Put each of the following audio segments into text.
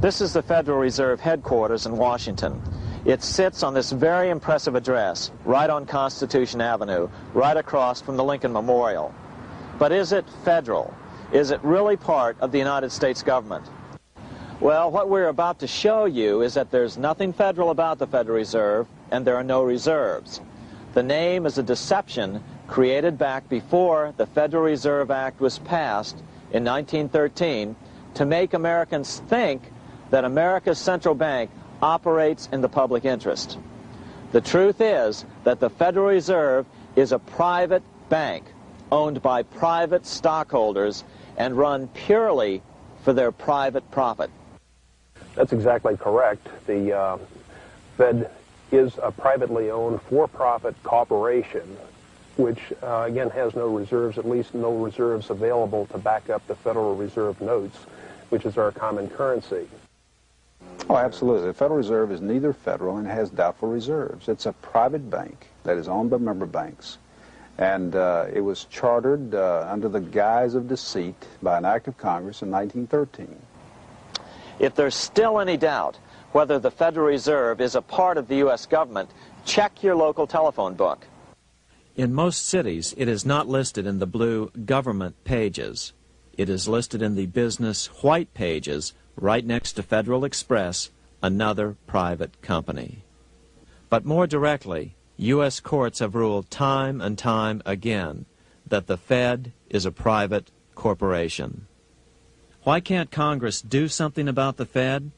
This is the Federal Reserve headquarters in Washington. It sits on this very impressive address, right on Constitution Avenue, right across from the Lincoln Memorial. But is it federal? Is it really part of the United States government? Well, what we're about to show you is that there's nothing federal about the Federal Reserve, and there are no reserves. The name is a deception created back before the Federal Reserve Act was passed in 1913 to make Americans think that America's central bank operates in the public interest. The truth is that the Federal Reserve is a private bank owned by private stockholders and run purely for their private profit. That's exactly correct. The Fed is a privately owned for-profit corporation which, again, has no reserves, at least no reserves available to back up the Federal Reserve notes, which is our common currency. Oh, absolutely. The Federal Reserve is neither federal and has doubtful reserves. It's a private bank that is owned by member banks. And it was chartered under the guise of deceit by an act of Congress in 1913. If there's still any doubt whether the Federal Reserve is a part of the U.S. government, check your local telephone book. In most cities, it is not listed in the blue government pages. It is listed in the business white pages right next to Federal Express, another private company. But more directly, U.S. courts have ruled time and time again that the Fed is a private corporation. Why can't Congress do something about the Fed?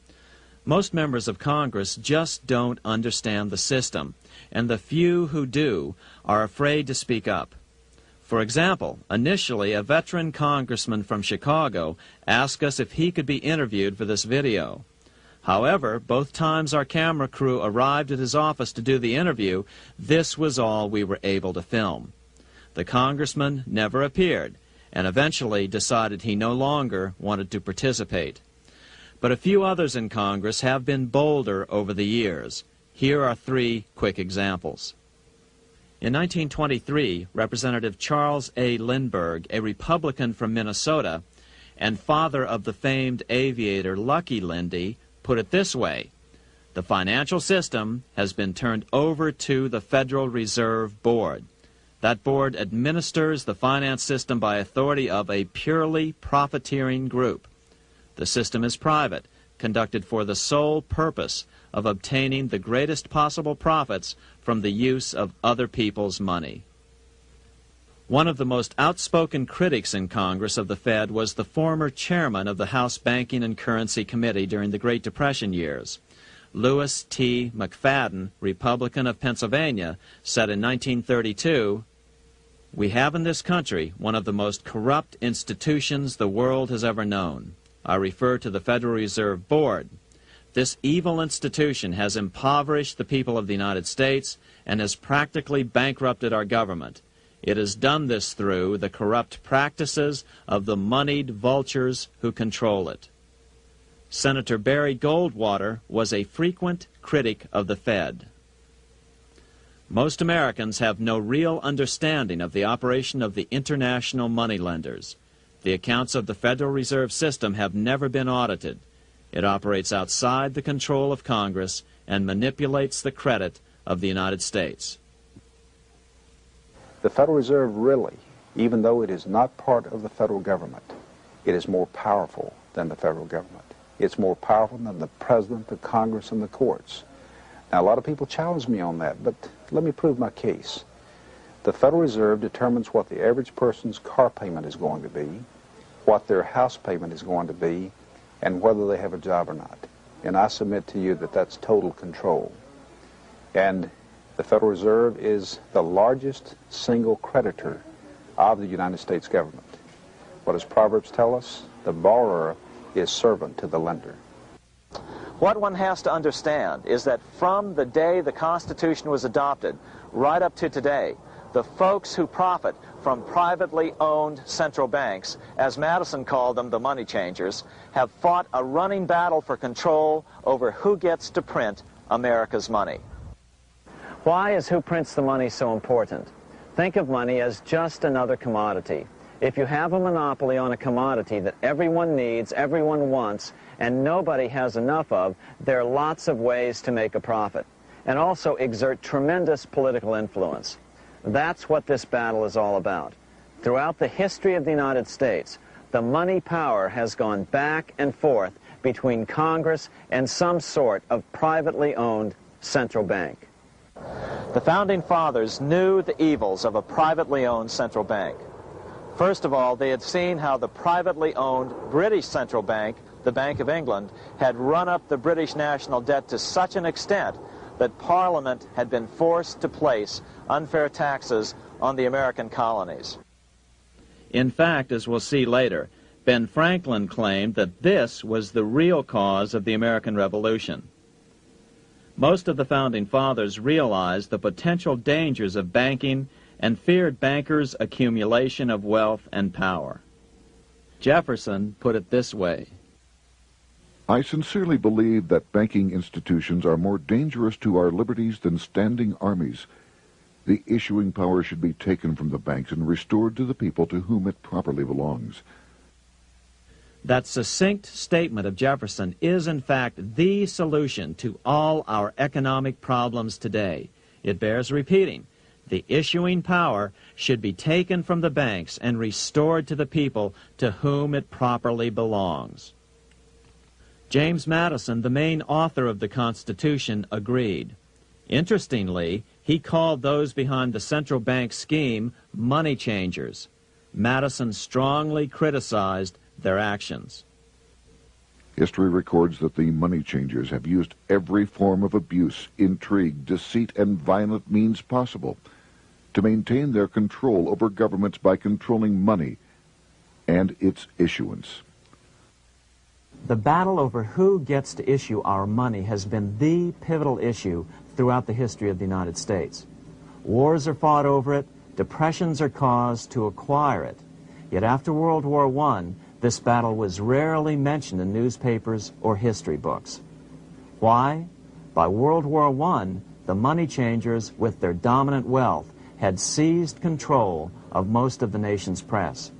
Most members of Congress just don't understand the system, and the few who do are afraid to speak up. For example, initially a veteran congressman from Chicago asked us if he could be interviewed for this video. However, both times our camera crew arrived at his office to do the interview, this was all we were able to film. The congressman never appeared, and eventually decided he no longer wanted to participate. But a few others in Congress have been bolder over the years. Here are three quick examples. In 1923, Representative Charles A. Lindbergh, a Republican from Minnesota, and father of the famed aviator Lucky Lindy, put it this way: the financial system has been turned over to the Federal Reserve Board. That board administers the finance system by authority of a purely profiteering group. The system is private, conducted for the sole purpose of obtaining the greatest possible profits from the use of other people's money. One of the most outspoken critics in Congress of the Fed was the former chairman of the House Banking and Currency Committee during the Great Depression years. Lewis T. McFadden, Republican of Pennsylvania, said in 1932, "We have in this country one of the most corrupt institutions the world has ever known. I refer to the Federal Reserve Board. This evil institution has impoverished the people of the United States and has practically bankrupted our government. It has done this through the corrupt practices of the moneyed vultures who control it." Senator Barry Goldwater was a frequent critic of the Fed. Most Americans have no real understanding of the operation of the international moneylenders. The accounts of the Federal Reserve System have never been audited. It operates outside the control of Congress and manipulates the credit of the United States. The Federal Reserve really, even though it is not part of the federal government, it is more powerful than the federal government. It's more powerful than the President, the Congress, and the courts. Now, a lot of people challenge me on that, but let me prove my case. The Federal Reserve determines what the average person's car payment is going to be, what their house payment is going to be, and whether they have a job or not. And I submit to you that that's total control. And the Federal Reserve is the largest single creditor of the United States government. What does Proverbs tell us? The borrower is servant to the lender. What one has to understand is that from the day the Constitution was adopted right up to today, the folks who profit from privately owned central banks, as Madison called them, the money changers, have fought a running battle for control over who gets to print America's money. Why is who prints the money so important? Think of money as just another commodity. If you have a monopoly on a commodity that everyone needs, everyone wants, and nobody has enough of, there are lots of ways to make a profit, and also exert tremendous political influence. That's what this battle is all about. Throughout the history of the United States, the money power has gone back and forth between Congress and some sort of privately owned central bank. The Founding Fathers knew the evils of a privately owned central bank. First of all, they had seen how the privately owned British central bank, the Bank of England, had run up the British national debt to such an extent that Parliament had been forced to place unfair taxes on the American colonies. In fact, as we'll see later, Ben Franklin claimed that this was the real cause of the American Revolution. Most of the Founding Fathers realized the potential dangers of banking and feared bankers' accumulation of wealth and power. Jefferson put it this way: I sincerely believe that banking institutions are more dangerous to our liberties than standing armies. The issuing power should be taken from the banks and restored to the people to whom it properly belongs. That succinct statement of Jefferson is, in fact, the solution to all our economic problems today. It bears repeating. The issuing power should be taken from the banks and restored to the people to whom it properly belongs. James Madison, the main author of the Constitution, agreed. Interestingly, he called those behind the central bank scheme money changers. Madison strongly criticized their actions. History records that the money changers have used every form of abuse, intrigue, deceit, and violent means possible to maintain their control over governments by controlling money and its issuance. The battle over who gets to issue our money has been the pivotal issue throughout the history of the United States. Wars are fought over it, depressions are caused to acquire it. Yet after World War I, this battle was rarely mentioned in newspapers or history books. Why? By World War I, the money changers, with their dominant wealth, had seized control of most of the nation's press.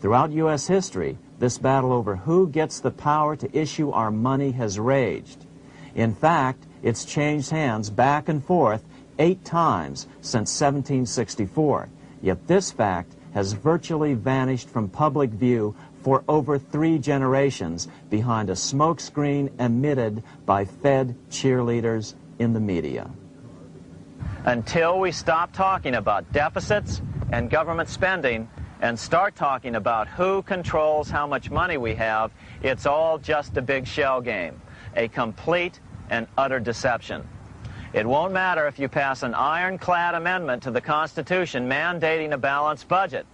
Throughout U.S. history, this battle over who gets the power to issue our money has raged. In fact, it's changed hands back and forth 8 times since 1764, yet this fact has virtually vanished from public view for over 3 generations behind a smokescreen emitted by Fed cheerleaders in the media. Until we stop talking about deficits and government spending and start talking about who controls how much money we have, it's all just a big shell game, a complete and utter deception. It won't matter if you pass an ironclad amendment to the Constitution mandating a balanced budget.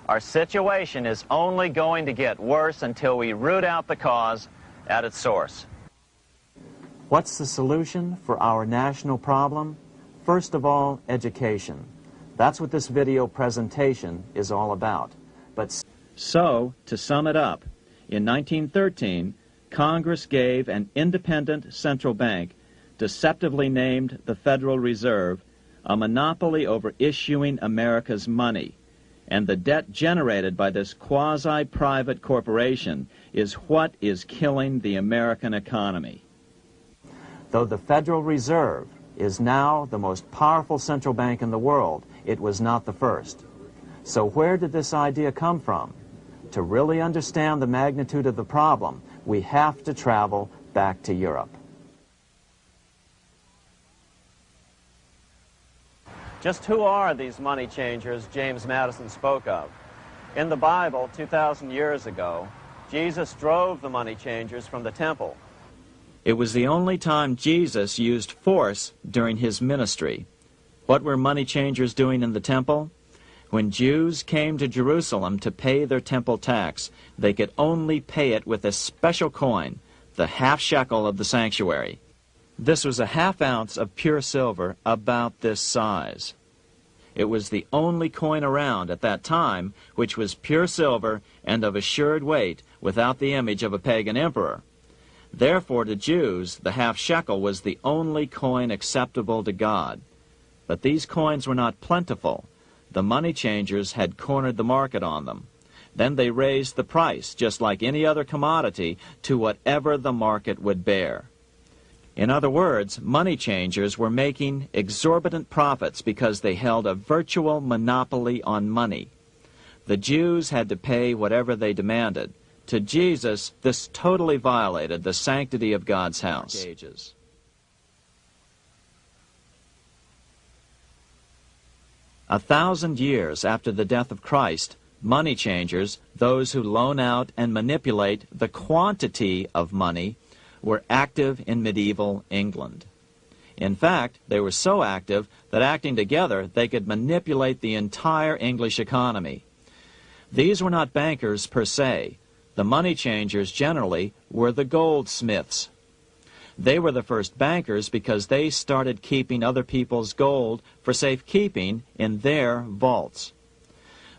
Our situation is only going to get worse until we root out the cause at its source. What's the solution for our national problem? First of all, education. That's what this video presentation is all about. So, to sum it up, in 1913, Congress gave an independent central bank, deceptively named the Federal Reserve, a monopoly over issuing America's money. And the debt generated by this quasi-private corporation is what is killing the American economy. Though the Federal Reserve is now the most powerful central bank in the world, it was not the first. So where did this idea come from? To really understand the magnitude of the problem, we have to travel back to Europe. Just who are these money changers James Madison spoke of? In the Bible, 2,000 years ago, Jesus drove the money changers from the temple. It was the only time Jesus used force during his ministry. What were money changers doing in the temple? When Jews came to Jerusalem to pay their temple tax, they could only pay it with a special coin, the half shekel of the sanctuary. This was a half ounce of pure silver about this size. It was the only coin around at that time which was pure silver and of assured weight without the image of a pagan emperor. Therefore, to Jews, the half shekel was the only coin acceptable to God. But these coins were not plentiful. The money changers had cornered the market on them. Then they raised the price, just like any other commodity, to whatever the market would bear. In other words, money changers were making exorbitant profits because they held a virtual monopoly on money. The Jews had to pay whatever they demanded. To Jesus, this totally violated the sanctity of God's house. 1,000 years after the death of Christ, money changers, those who loan out and manipulate the quantity of money, were active in medieval England. In fact, they were so active that acting together they could manipulate the entire English economy. These were not bankers per se. The money changers generally were the goldsmiths. They were the first bankers because they started keeping other people's gold for safekeeping in their vaults.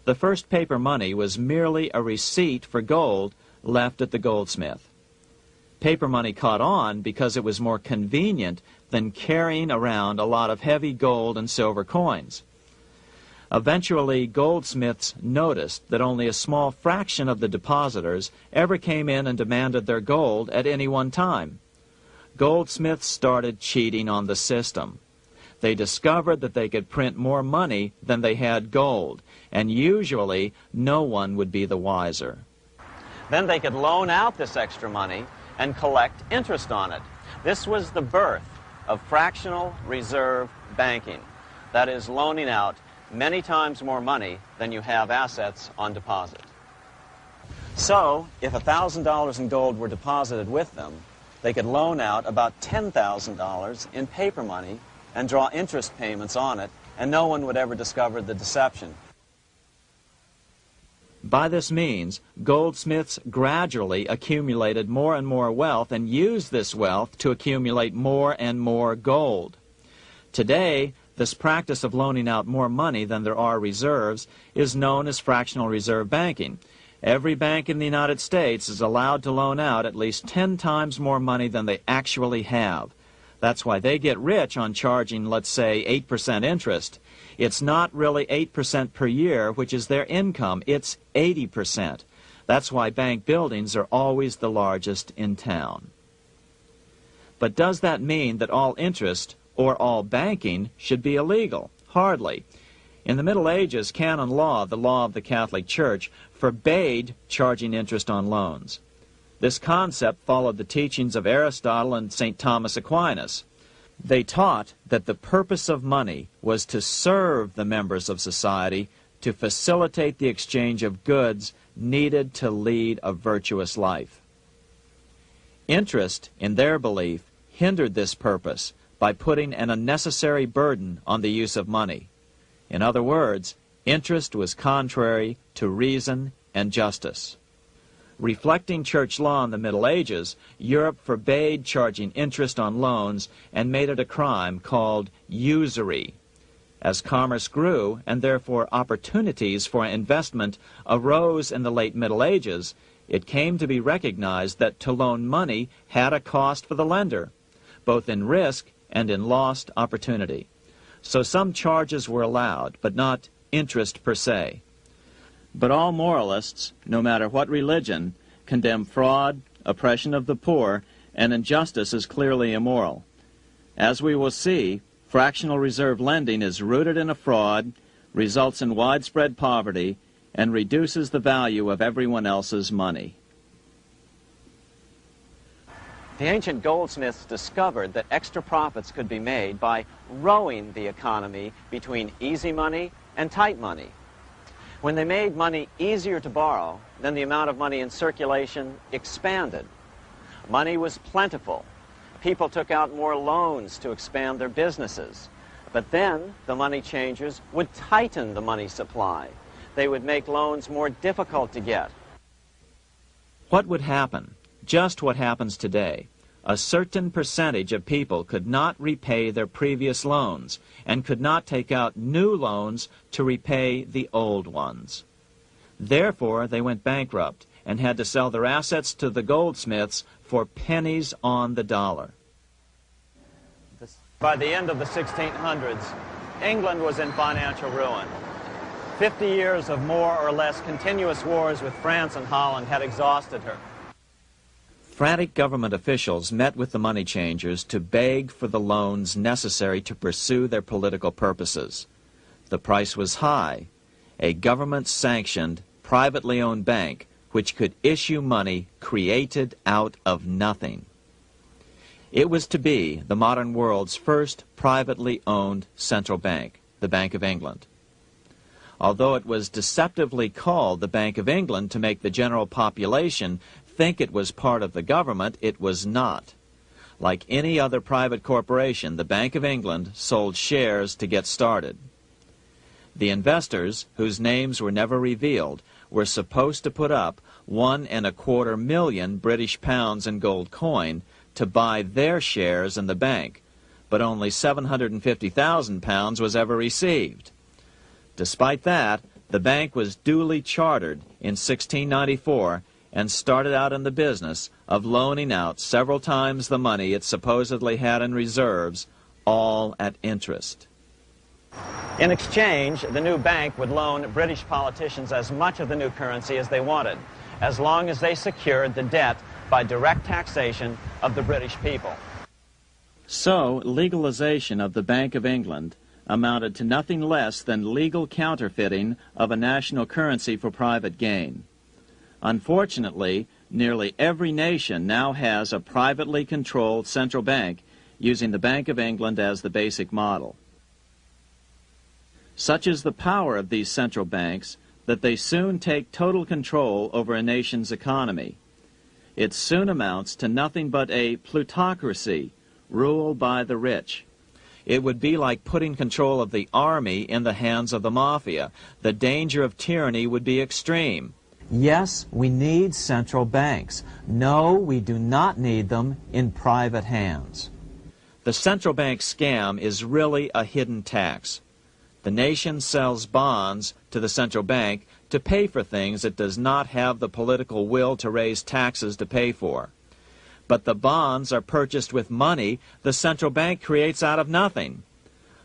The first paper money was merely a receipt for gold left at the goldsmith. Paper money caught on because it was more convenient than carrying around a lot of heavy gold and silver coins. Eventually, goldsmiths noticed that only a small fraction of the depositors ever came in and demanded their gold at any one time. Goldsmiths started cheating on the system. They discovered that they could print more money than they had gold, and usually no one would be the wiser. Then they could loan out this extra money and collect interest on it. This was the birth of fractional reserve banking. That is, loaning out many times more money than you have assets on deposit. So, if $1,000 in gold were deposited with them, they could loan out about $10,000 in paper money and draw interest payments on it, and no one would ever discover the deception. By this means, goldsmiths gradually accumulated more and more wealth and used this wealth to accumulate more and more gold. Today, this practice of loaning out more money than there are reserves is known as fractional reserve banking. Every bank in the United States is allowed to loan out at least 10 times more money than they actually have. That's why they get rich on charging, let's say, 8% interest. It's not really 8% per year, which is their income. It's 80%. That's why bank buildings are always the largest in town. But does that mean that all interest or all banking should be illegal? Hardly. In the Middle Ages, canon law, the law of the Catholic Church, forbade charging interest on loans. This concept followed the teachings of Aristotle and St. Thomas Aquinas. They taught that the purpose of money was to serve the members of society, to facilitate the exchange of goods needed to lead a virtuous life. Interest, in their belief, hindered this purpose by putting an unnecessary burden on the use of money. In other words, interest was contrary to reason and justice. Reflecting church law in the Middle Ages, Europe forbade charging interest on loans and made it a crime called usury. As commerce grew, and therefore opportunities for investment arose in the late Middle Ages, it came to be recognized that to loan money had a cost for the lender, both in risk and in lost opportunity. So some charges were allowed, but not interest per se. But all moralists, no matter what religion, condemn fraud, oppression of the poor, and injustice as clearly immoral. As we will see, fractional reserve lending is rooted in a fraud, results in widespread poverty, and reduces the value of everyone else's money. The ancient goldsmiths discovered that extra profits could be made by rowing the economy between easy money and tight money. When they made money easier to borrow, then the amount of money in circulation expanded. Money was plentiful. People took out more loans to expand their businesses. But then the money changers would tighten the money supply. They would make loans more difficult to get. What would happen? Just what happens today. A certain percentage of people could not repay their previous loans and could not take out new loans to repay the old ones. Therefore, they went bankrupt and had to sell their assets to the goldsmiths for pennies on the dollar. By the end of the 1600s, England was in financial ruin. 50 years of more or less continuous wars with France and Holland had exhausted her. Frantic government officials met with the money changers to beg for the loans necessary to pursue their political purposes. The price was high. A government-sanctioned, privately owned bank which could issue money created out of nothing. It was to be the modern world's first privately owned central bank, the Bank of England. Although it was deceptively called the Bank of England to make the general population think it was part of the government, it was not. Like any other private corporation, the Bank of England sold shares to get started. The investors, whose names were never revealed, were supposed to put up £1.25 million British pounds in gold coin to buy their shares in the bank, but only £750,000 was ever received. Despite that, the bank was duly chartered in 1694 and started out in the business of loaning out several times the money it supposedly had in reserves, all at interest. In exchange, the new bank would loan British politicians as much of the new currency as they wanted, as long as they secured the debt by direct taxation of the British people. So, legalization of the Bank of England amounted to nothing less than legal counterfeiting of a national currency for private gain. Unfortunately, nearly every nation now has a privately controlled central bank using the Bank of England as the basic model. Such is the power of these central banks that they soon take total control over a nation's economy. It soon amounts to nothing but a plutocracy, ruled by the rich. It would be like putting control of the army in the hands of the mafia. The danger of tyranny would be extreme. Yes, we need central banks. No, we do not need them in private hands. The central bank scam is really a hidden tax. The nation sells bonds to the central bank to pay for things it does not have the political will to raise taxes to pay for. But the bonds are purchased with money the central bank creates out of nothing.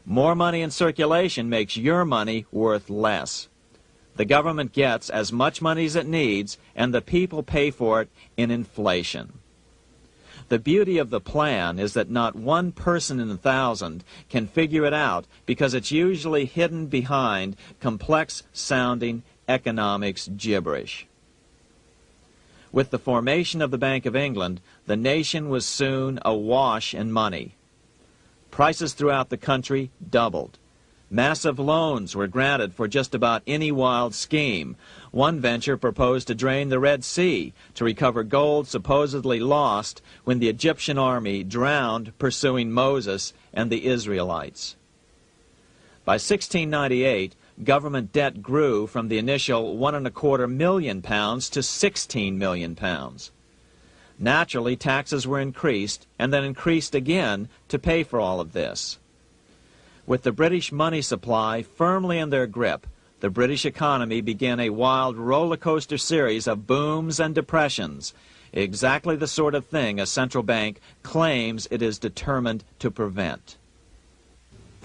More money in circulation makes your money worth less. The government gets as much money as it needs, and the people pay for it in inflation. The beauty of the plan is that not one person in 1,000 can figure it out because it's usually hidden behind complex-sounding economics gibberish. With the formation of the Bank of England, the nation was soon awash in money. Prices throughout the country doubled. Massive loans were granted for just about any wild scheme. One venture proposed to drain the Red Sea to recover gold supposedly lost when the Egyptian army drowned pursuing Moses and the Israelites. By 1698, government debt grew from the initial £1.25 million to £16 million. Naturally, taxes were increased and then increased again to pay for all of this. With the British money supply firmly in their grip, the British economy began a wild roller coaster series of booms and depressions, exactly the sort of thing a central bank claims it is determined to prevent.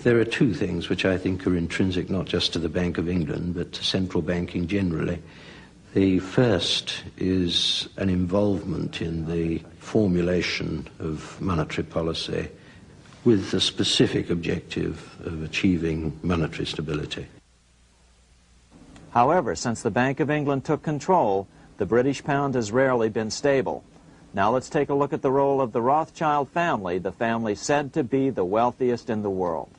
There are two things which I think are intrinsic not just to the Bank of England but to central banking generally. The first is an involvement in the formulation of monetary policy with the specific objective of achieving monetary stability. However, since the Bank of England took control, the British pound has rarely been stable. Now let's take a look at the role of the Rothschild family, the family said to be the wealthiest in the world.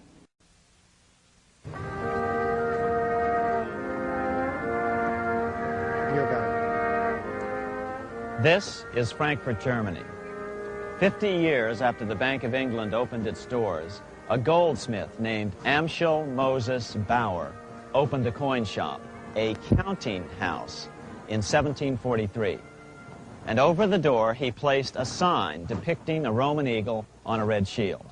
This is Frankfurt, Germany. 50 years after the Bank of England opened its doors, a goldsmith named Amschel Moses Bauer opened a coin shop, a counting house, in 1743. And over the door he placed a sign depicting a Roman eagle on a red shield.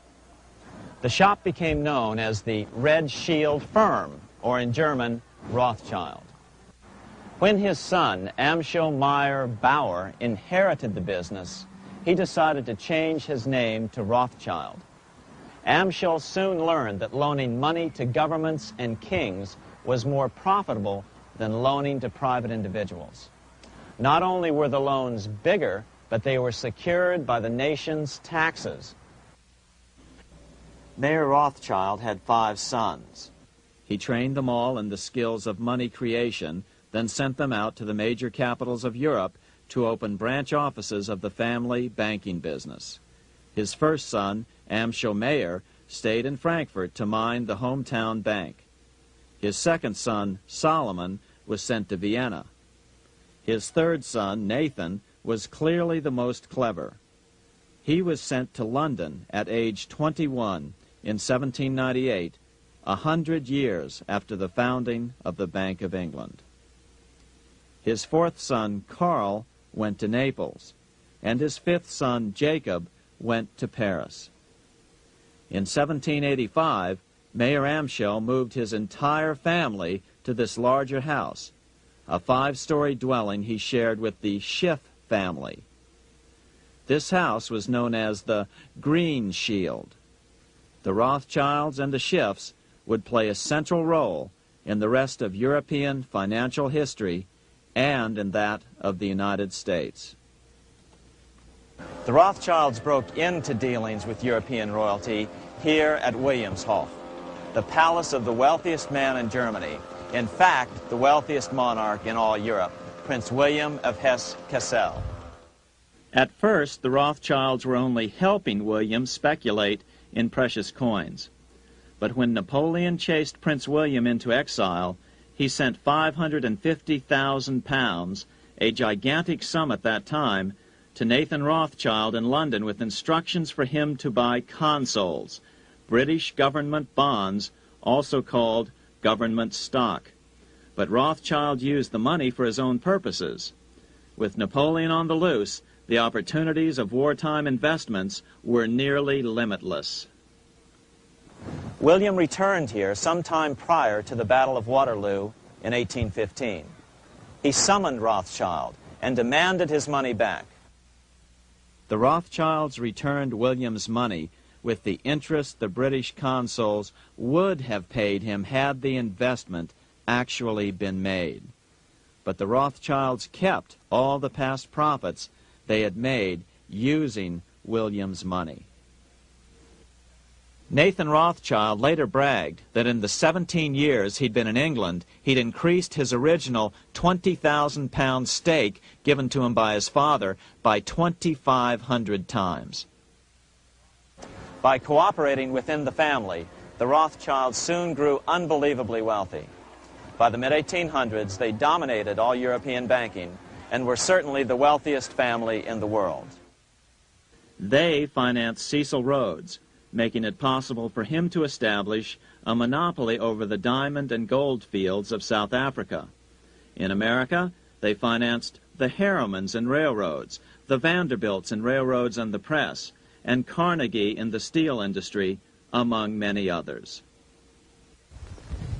The shop became known as the Red Shield Firm, or in German, Rothschild. When his son, Amschel Meyer Bauer, inherited the business, he decided to change his name to Rothschild. Amschel soon learned that loaning money to governments and kings was more profitable than loaning to private individuals. Not only were the loans bigger, but they were secured by the nation's taxes. Mayer Rothschild had 5 sons. He trained them all in the skills of money creation, then sent them out to the major capitals of Europe to open branch offices of the family banking business. His first son, Amschel Mayer, stayed in Frankfurt to mind the hometown bank. His second son, Solomon, was sent to Vienna. His third son, Nathan, was clearly the most clever. He was sent to London at age 21 in 1798, 100 years after the founding of the Bank of England. His fourth son, Karl, went to Naples, and his fifth son, Jacob, went to Paris. In 1785, Mayer Amschel moved his entire family to this larger house, a 5-story dwelling he shared with the Schiff family. This house was known as the Green Shield. The Rothschilds and the Schiffs would play a central role in the rest of European financial history and in that of the United States. The Rothschilds broke into dealings with European royalty here at Wilhelmshof, the palace of the wealthiest man in Germany. In fact, the wealthiest monarch in all Europe, Prince William of Hesse-Kassel. At first, the Rothschilds were only helping William speculate in precious coins. But when Napoleon chased Prince William into exile, he sent 550,000 pounds, a gigantic sum at that time, to Nathan Rothschild in London with instructions for him to buy consols, British government bonds, also called government stock. But Rothschild used the money for his own purposes. With Napoleon on the loose, the opportunities of wartime investments were nearly limitless. William returned here sometime prior to the Battle of Waterloo in 1815. He summoned Rothschild and demanded his money back. The Rothschilds returned William's money with the interest the British consuls would have paid him had the investment actually been made. But the Rothschilds kept all the past profits they had made using William's money. Nathan Rothschild later bragged that in the 17 years he'd been in England, he'd increased his original 20,000 pound stake given to him by his father by 2,500 times. By cooperating within the family, the Rothschilds soon grew unbelievably wealthy. By the mid-1800s, they dominated all European banking and were certainly the wealthiest family in the world. They financed Cecil Rhodes, making it possible for him to establish a monopoly over the diamond and gold fields of South Africa. In America, they financed the Harrimans and railroads, the Vanderbilts in railroads and the press, and Carnegie in the steel industry, among many others.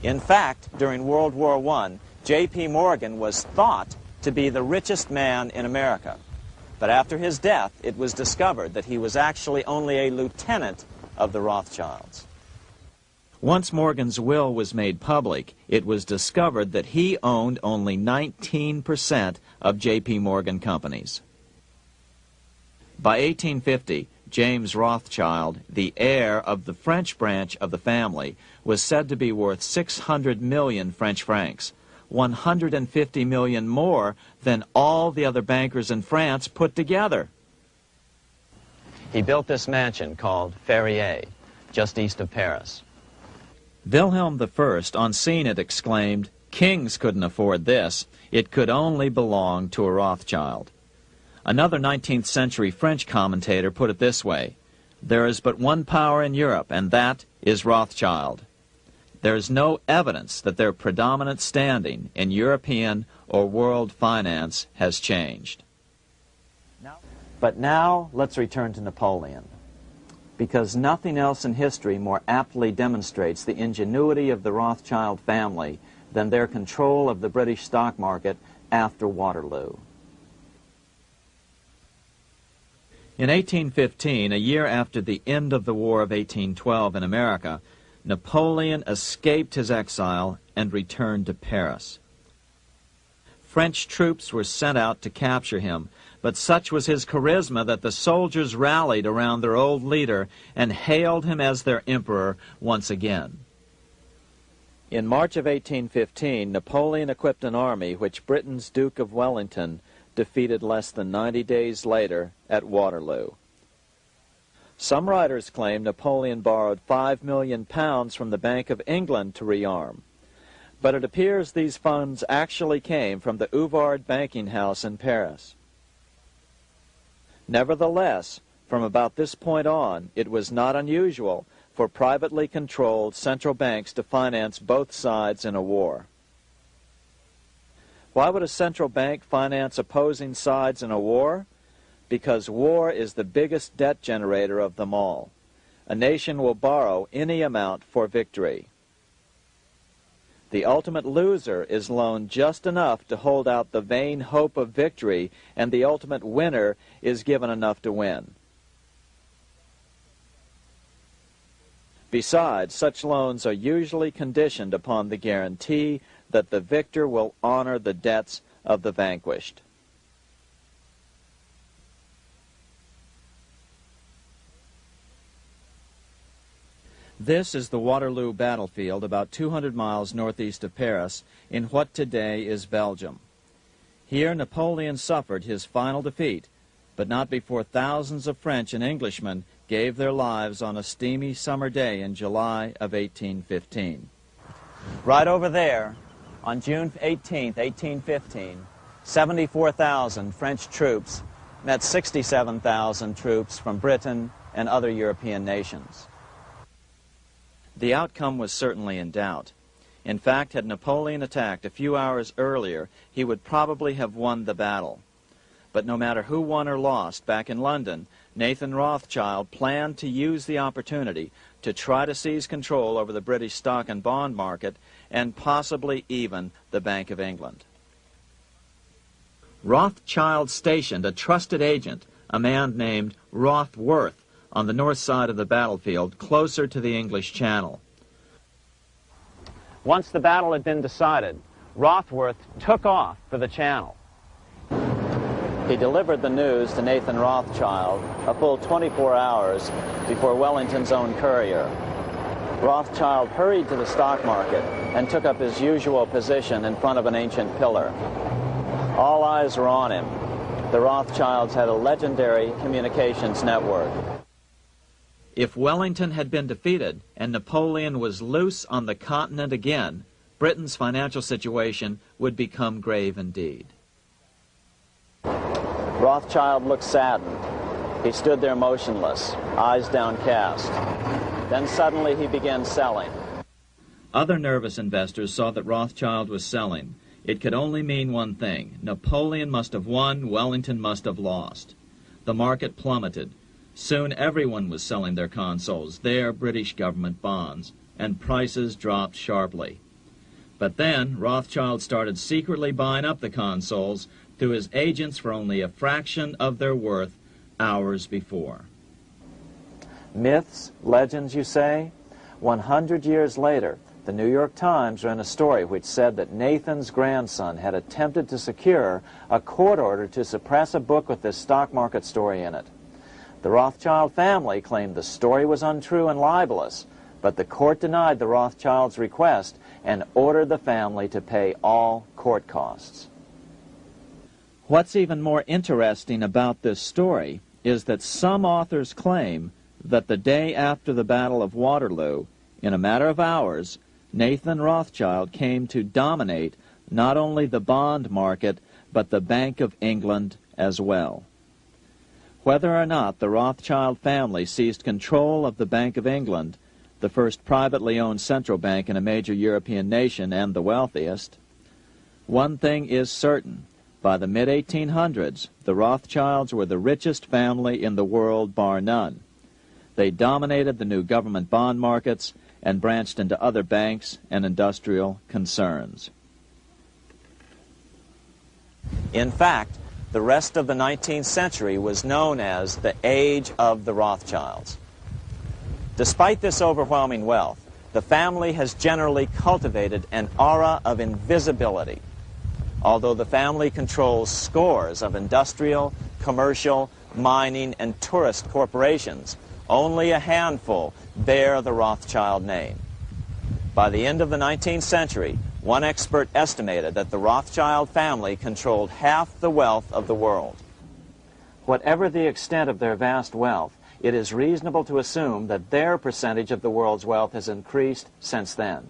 In fact, during World War I, J.P. Morgan was thought to be the richest man in America. But after his death, it was discovered that he was actually only a lieutenant of the Rothschilds. Once Morgan's will was made public, it was discovered that he owned only 19% of J.P. Morgan companies. By 1850, James Rothschild, the heir of the French branch of the family, was said to be worth 600 million French francs, 150 million more than all the other bankers in France put together. He built this mansion called Ferrier, just east of Paris. Wilhelm I, on seeing it, exclaimed, "Kings couldn't afford this. It could only belong to a Rothschild." Another 19th century French commentator put it this way: "There is but one power in Europe, and that is Rothschild." There is no evidence that their predominant standing in European or world finance has changed. But now, let's return to Napoleon, because nothing else in history more aptly demonstrates the ingenuity of the Rothschild family than their control of the British stock market after Waterloo. In 1815, a year after the end of the War of 1812 in America, Napoleon escaped his exile and returned to Paris. French troops were sent out to capture him, but such was his charisma that the soldiers rallied around their old leader and hailed him as their emperor once again. In March of 1815, Napoleon equipped an army which Britain's Duke of Wellington defeated less than 90 days later at Waterloo. Some writers claim Napoleon borrowed £5 million from the Bank of England to rearm, but it appears these funds actually came from the Ouvard banking house in Paris. Nevertheless, from about this point on, it was not unusual for privately controlled central banks to finance both sides in a war. Why would a central bank finance opposing sides in a war? Because war is the biggest debt generator of them all. A nation will borrow any amount for victory. The ultimate loser is loaned just enough to hold out the vain hope of victory, and the ultimate winner is given enough to win. Besides, such loans are usually conditioned upon the guarantee that the victor will honor the debts of the vanquished. This is the Waterloo battlefield about 200 miles northeast of Paris in what today is Belgium. Here Napoleon suffered his final defeat, but not before thousands of French and Englishmen gave their lives on a steamy summer day in July of 1815. Right over there, on June 18, 1815, 74,000 French troops met 67,000 troops from Britain and other European nations. The outcome was certainly in doubt. In fact, had Napoleon attacked a few hours earlier, he would probably have won the battle. But no matter who won or lost, back in London, Nathan Rothschild planned to use the opportunity to try to seize control over the British stock and bond market and possibly even the Bank of England. Rothschild stationed a trusted agent, a man named Rothworth, on the north side of the battlefield, closer to the English Channel. Once the battle had been decided, Rothworth took off for the Channel. He delivered the news to Nathan Rothschild a full 24 hours before Wellington's own courier. Rothschild hurried to the stock market and took up his usual position in front of an ancient pillar. All eyes were on him. The Rothschilds had a legendary communications network. If Wellington had been defeated and Napoleon was loose on the continent again, Britain's financial situation would become grave indeed. Rothschild looked saddened. He stood there motionless, eyes downcast. Then suddenly he began selling. Other nervous investors saw that Rothschild was selling. It could only mean one thing. Napoleon must have won, Wellington must have lost. The market plummeted. Soon everyone was selling their consols, their British government bonds, and prices dropped sharply. But then Rothschild started secretly buying up the consols through his agents for only a fraction of their worth hours before. Myths, legends, you say? 100 years later, the New York Times ran a story which said that Nathan's grandson had attempted to secure a court order to suppress a book with this stock market story in it. The Rothschild family claimed the story was untrue and libelous, but the court denied the Rothschilds' request and ordered the family to pay all court costs. What's even more interesting about this story is that some authors claim that the day after the Battle of Waterloo, in a matter of hours, Nathan Rothschild came to dominate not only the bond market, but the Bank of England as well. Whether or not the Rothschild family seized control of the Bank of England, the first privately owned central bank in a major European nation and the wealthiest, one thing is certain. By the mid-1800s, the Rothschilds were the richest family in the world, bar none. They dominated the new government bond markets and branched into other banks and industrial concerns. In fact, the rest of the 19th century was known as the Age of the Rothschilds. Despite this overwhelming wealth, the family has generally cultivated an aura of invisibility. Although the family controls scores of industrial, commercial, mining, and tourist corporations, only a handful bear the Rothschild name. By the end of the 19th century, one expert estimated that the Rothschild family controlled half the wealth of the world. Whatever the extent of their vast wealth, it is reasonable to assume that their percentage of the world's wealth has increased since then.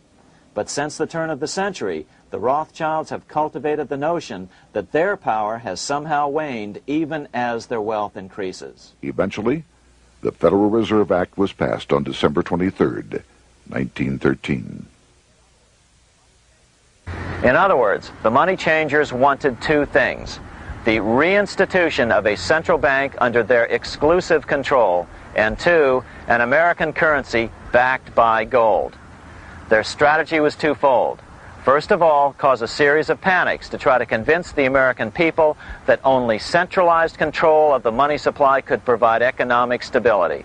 But since the turn of the century, the Rothschilds have cultivated the notion that their power has somehow waned even as their wealth increases. Eventually, the Federal Reserve Act was passed on December 23rd, 1913. In other words, the money changers wanted two things: the reinstitution of a central bank under their exclusive control, and two, an American currency backed by gold. Their strategy was twofold. First of all, cause a series of panics to try to convince the American people that only centralized control of the money supply could provide economic stability.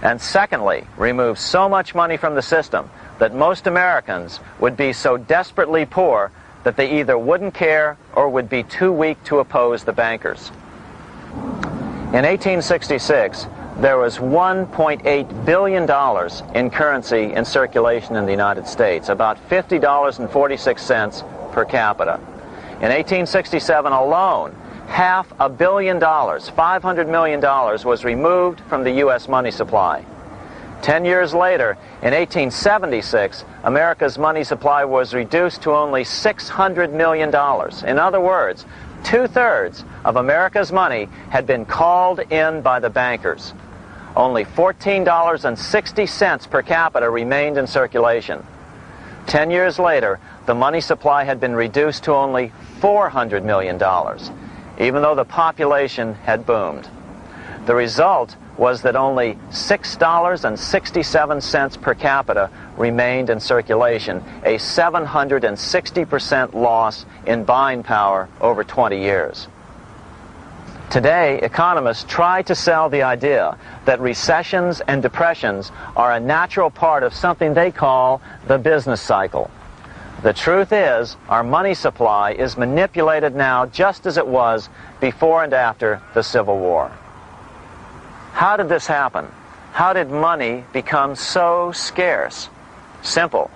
And secondly, remove so much money from the system that most Americans would be so desperately poor that they either wouldn't care or would be too weak to oppose the bankers. In 1866, there was $1.8 billion in currency in circulation in the United States, about $50.46 per capita. In 1867 alone, $500 million, $500 million, was removed from the U.S. money supply. 10 years later, in 1876, America's money supply was reduced to only $600 million. In other words, 2/3 of America's money had been called in by the bankers. Only $14.60 per capita remained in circulation. 10 years later, the money supply had been reduced to only $400 million, even though the population had boomed. The result was that only $6.67 per capita remained in circulation, a 760% loss in buying power over 20 years. Today, economists try to sell the idea that recessions and depressions are a natural part of something they call the business cycle. The truth is, our money supply is manipulated now just as it was before and after the Civil War. How did this happen? How did money become so scarce? Simple.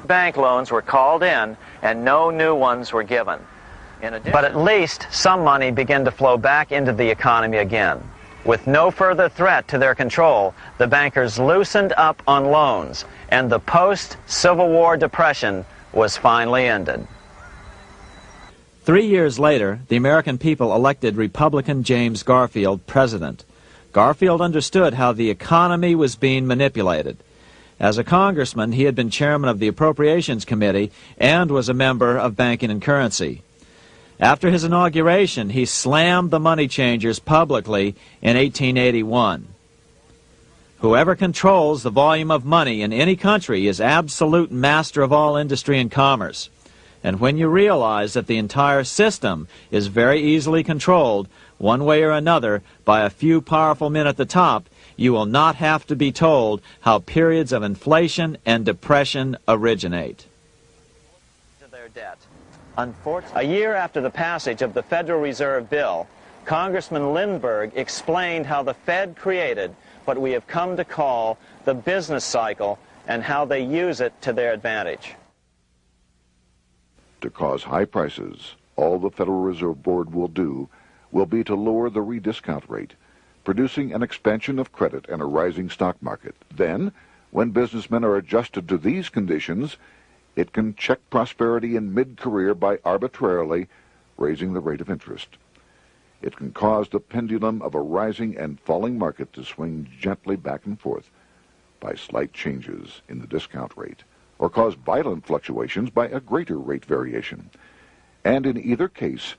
Bank loans were called in and no new ones were given. But at least some money began to flow back into the economy again. With no further threat to their control, the bankers loosened up on loans, and the post-Civil War depression was finally ended. 3 years later, the American people elected Republican James Garfield president. Garfield understood how the economy was being manipulated. As a congressman, he had been chairman of the Appropriations Committee and was a member of Banking and Currency. After his inauguration, he slammed the money changers publicly in 1881. Whoever controls the volume of money in any country is absolute master of all industry and commerce. And when you realize that the entire system is very easily controlled, one way or another, by a few powerful men at the top, you will not have to be told how periods of inflation and depression originate. Their debt. A year after the passage of the Federal Reserve Bill, Congressman Lindbergh explained how the Fed created what we have come to call the business cycle and how they use it to their advantage. To cause high prices, all the Federal Reserve Board will do will be to lower the rediscount rate, producing an expansion of credit and a rising stock market. Then, when businessmen are adjusted to these conditions, it can check prosperity in mid-career by arbitrarily raising the rate of interest. It can cause the pendulum of a rising and falling market to swing gently back and forth by slight changes in the discount rate, or cause violent fluctuations by a greater rate variation. And in either case,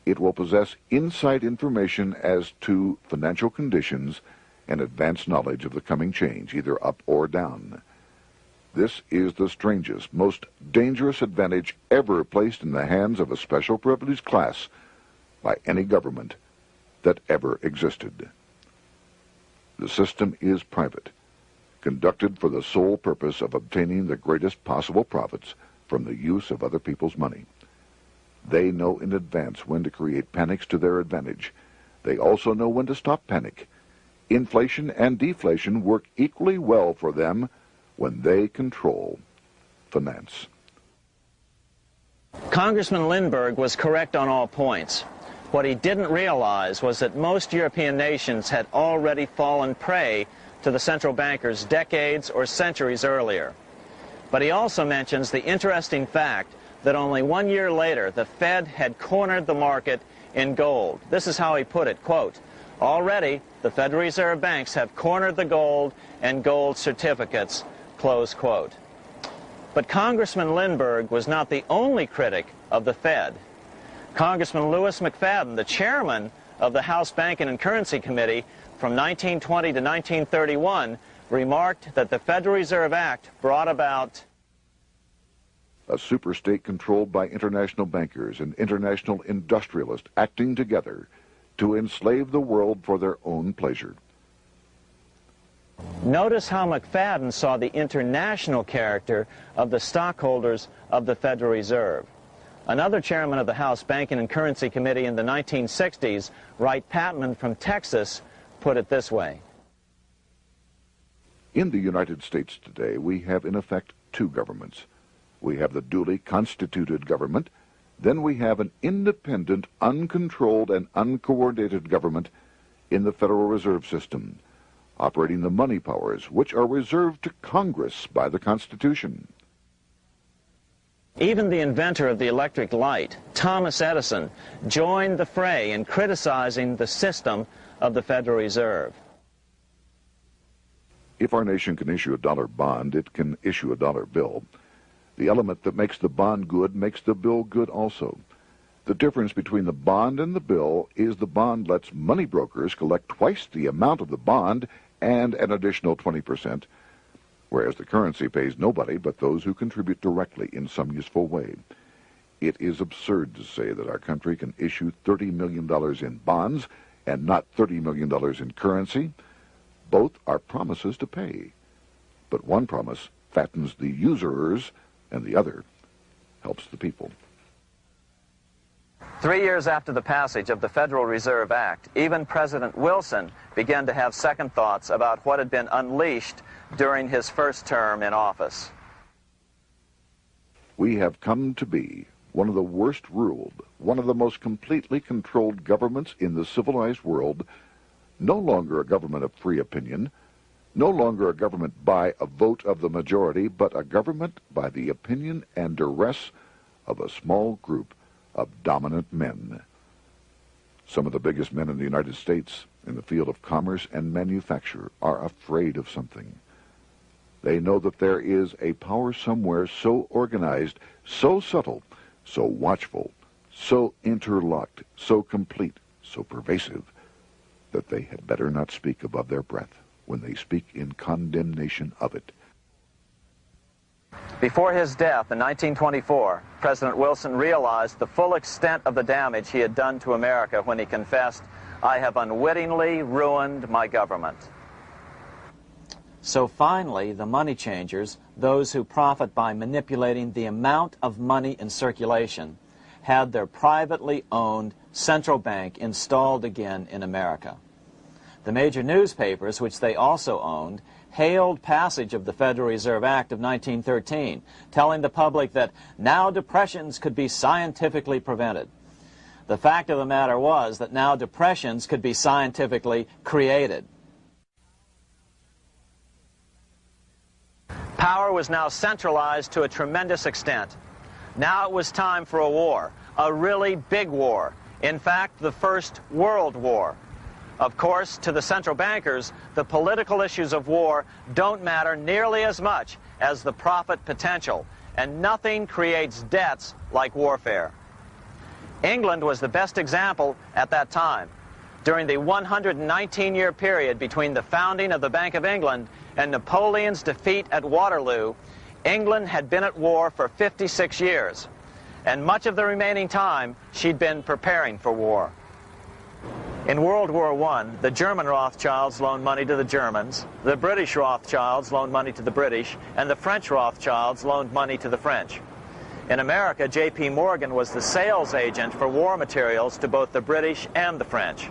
it will possess inside information as to financial conditions and advanced knowledge of the coming change, either up or down. This is the strangest, most dangerous advantage ever placed in the hands of a special privileged class by any government that ever existed. The system is private, conducted for the sole purpose of obtaining the greatest possible profits from the use of other people's money. They know in advance when to create panics to their advantage. They also know when to stop panic. Inflation and deflation work equally well for them when they control finance. Congressman Lindbergh was correct on all points. What he didn't realize was that most European nations had already fallen prey to the central bankers decades or centuries earlier. But he also mentions the interesting fact that only 1 year later the Fed had cornered the market in gold. This is how he put it, quote, "Already the Federal Reserve banks have cornered the gold and gold certificates," close quote. But Congressman Lindbergh was not the only critic of the Fed. Congressman Lewis McFadden, the chairman of the House Banking and Currency Committee from 1920 to 1931, remarked that the Federal Reserve Act brought about a superstate controlled by international bankers and international industrialists acting together to enslave the world for their own pleasure. Notice how McFadden saw the international character of the stockholders of the Federal Reserve. Another chairman of the House Banking and Currency Committee in the 1960s, Wright Patman from Texas, put it this way. In the United States today, we have in effect two governments. We have the duly constituted government, then we have an independent, uncontrolled, and uncoordinated government in the Federal Reserve System, operating the money powers which are reserved to Congress by the Constitution. Even the inventor of the electric light, Thomas Edison, joined the fray in criticizing the system of the Federal Reserve. If our nation can issue a dollar bond, it can issue a dollar bill. The element that makes the bond good makes the bill good also. The difference between the bond and the bill is the bond lets money brokers collect twice the amount of the bond and an additional 20%, whereas the currency pays nobody but those who contribute directly in some useful way. It is absurd to say that our country can issue $30 million in bonds and not $30 million in currency. Both are promises to pay, but one promise fattens the usurers and the other helps the people. 3 years after the passage of the Federal Reserve Act, even President Wilson began to have second thoughts about what had been unleashed during his first term in office. We have come to be one of the worst ruled, one of the most completely controlled governments in the civilized world, no longer a government of free opinion, no longer a government by a vote of the majority, but a government by the opinion and duress of a small group of dominant men. Some of the biggest men in the United States in the field of commerce and manufacture are afraid of something. They know that there is a power somewhere so organized, so subtle, so watchful, so interlocked, so complete, so pervasive, that they had better not speak above their breath when they speak in condemnation of it. Before his death in 1924, President Wilson realized the full extent of the damage he had done to America when he confessed, "I have unwittingly ruined my government." So finally, the money changers, those who profit by manipulating the amount of money in circulation, had their privately owned central bank installed again in America. The major newspapers, which they also owned, hailed passage of the Federal Reserve Act of 1913, telling the public that now depressions could be scientifically prevented. The fact of the matter was that now depressions could be scientifically created. Power was now centralized to a tremendous extent. Now it was time for a war, a really big war. In fact, the First World War. Of course, to the central bankers, the political issues of war don't matter nearly as much as the profit potential, and nothing creates debts like warfare. England was the best example at that time. During the 119-year period between the founding of the Bank of England and Napoleon's defeat at Waterloo, England had been at war for 56 years, and much of the remaining time she'd been preparing for war. In World War I, the German Rothschilds loaned money to the Germans, the British Rothschilds loaned money to the British, and the French Rothschilds loaned money to the French. In America, J.P. Morgan was the sales agent for war materials to both the British and the French.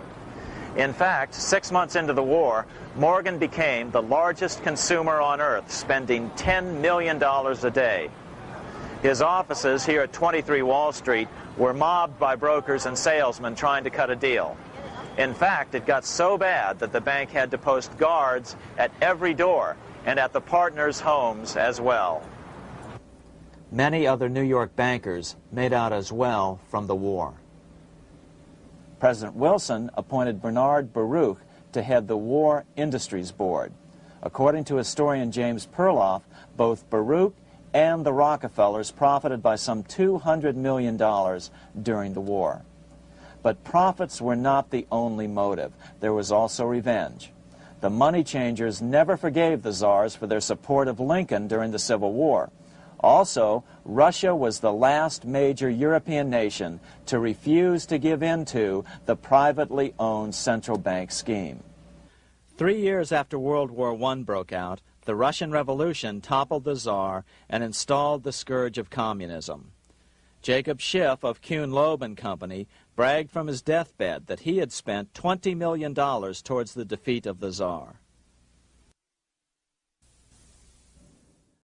In fact, 6 months into the war, Morgan became the largest consumer on earth, spending $10 million a day. His offices here at 23 Wall Street were mobbed by brokers and salesmen trying to cut a deal. In fact, it got so bad that the bank had to post guards at every door and at the partners' homes as well. Many other New York bankers made out as well from the war. President Wilson appointed Bernard Baruch to head the War Industries Board. According to historian James Perloff, both Baruch and the Rockefellers profited by some $200 million during the war. But profits were not the only motive. There was also revenge. The money changers never forgave the czars for their support of Lincoln during the Civil War. Also, Russia was the last major European nation to refuse to give in to the privately owned central bank scheme. 3 years after World War I broke out, the Russian Revolution toppled the Tsar and installed the scourge of communism. Jacob Schiff of Kuhn Loeb and Company bragged from his deathbed that he had spent $20 million towards the defeat of the Tsar.